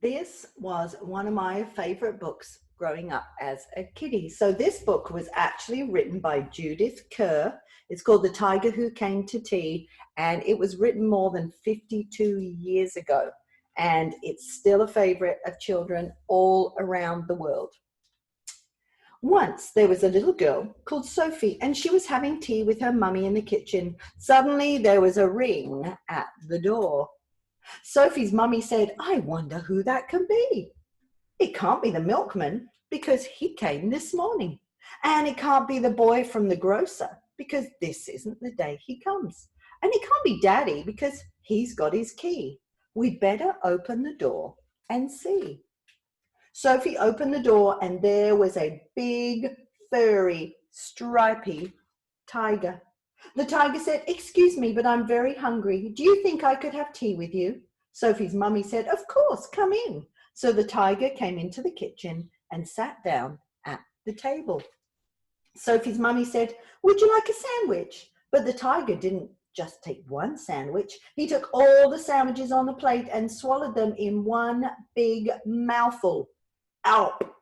This was one of my favorite books growing up as a kiddie. So this book was actually written by Judith Kerr. It's called The Tiger Who Came to Tea, and it was written more than 52 years ago. And it's still a favorite of children all around the world. Once there was a little girl called Sophie, and she was having tea with her mummy in the kitchen. Suddenly there was a ring at the door. Sophie's mummy said, "I wonder who that can be. It can't be the milkman because he came this morning. And it can't be the boy from the grocer because this isn't the day he comes. And it can't be Daddy because he's got his key. We'd better open the door and see." Sophie opened the door and there was a big, furry, stripy tiger. The tiger said, "Excuse me, but I'm very hungry. Do you think I could have tea with you?" Sophie's mummy said, "Of course, come in." So the tiger came into the kitchen and sat down at the table. Sophie's mummy said, "Would you like a sandwich?" But the tiger didn't just take one sandwich. He took all the sandwiches on the plate and swallowed them in one big mouthful. Alp!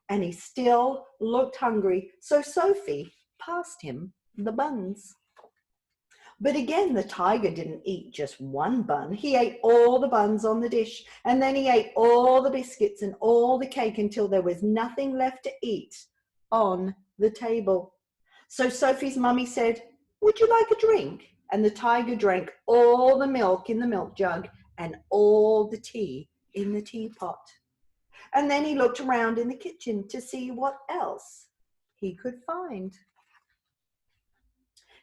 And he still looked hungry, so Sophie passed him the buns. But again, the tiger didn't eat just one bun. He ate all the buns on the dish, and then he ate all the biscuits and all the cake until there was nothing left to eat on the table. So Sophie's mummy said, "Would you like a drink?" And the tiger drank all the milk in the milk jug and all the tea in the teapot. And then he looked around in the kitchen to see what else he could find.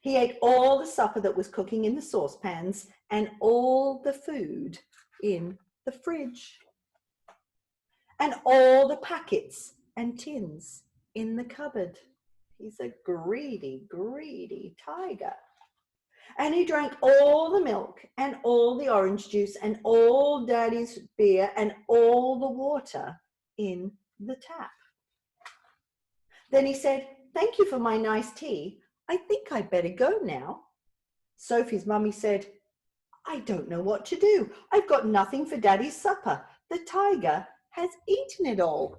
He ate all the supper that was cooking in the saucepans and all the food in the fridge and all the packets and tins in the cupboard. He's a greedy, greedy tiger. And he drank all the milk and all the orange juice and all Daddy's beer and all the water in the tap. Then he said, "Thank you for my nice tea. I think I'd better go now." Sophie's mummy said, "I don't know what to do. I've got nothing for Daddy's supper. The tiger has eaten it all."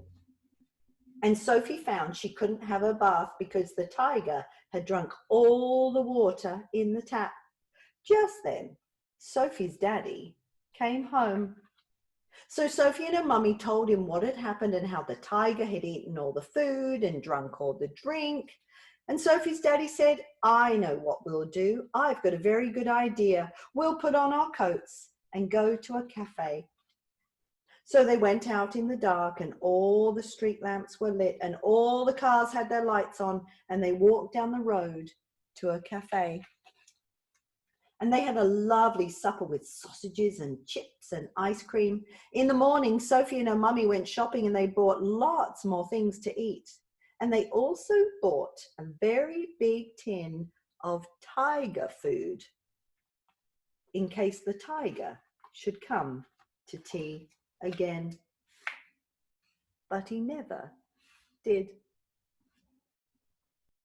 And Sophie found she couldn't have her bath because the tiger had drunk all the water in the tap. Just then, Sophie's daddy came home. So Sophie and her mummy told him what had happened and how the tiger had eaten all the food and drunk all the drink. And Sophie's daddy said, "I know what we'll do. I've got a very good idea. We'll put on our coats and go to a cafe." So they went out in the dark and all the street lamps were lit and all the cars had their lights on, and they walked down the road to a cafe. And they had a lovely supper with sausages and chips and ice cream. In the morning, Sophie and her mummy went shopping and they bought lots more things to eat. And they also bought a very big tin of tiger food in case the tiger should come to tea again. But he never did.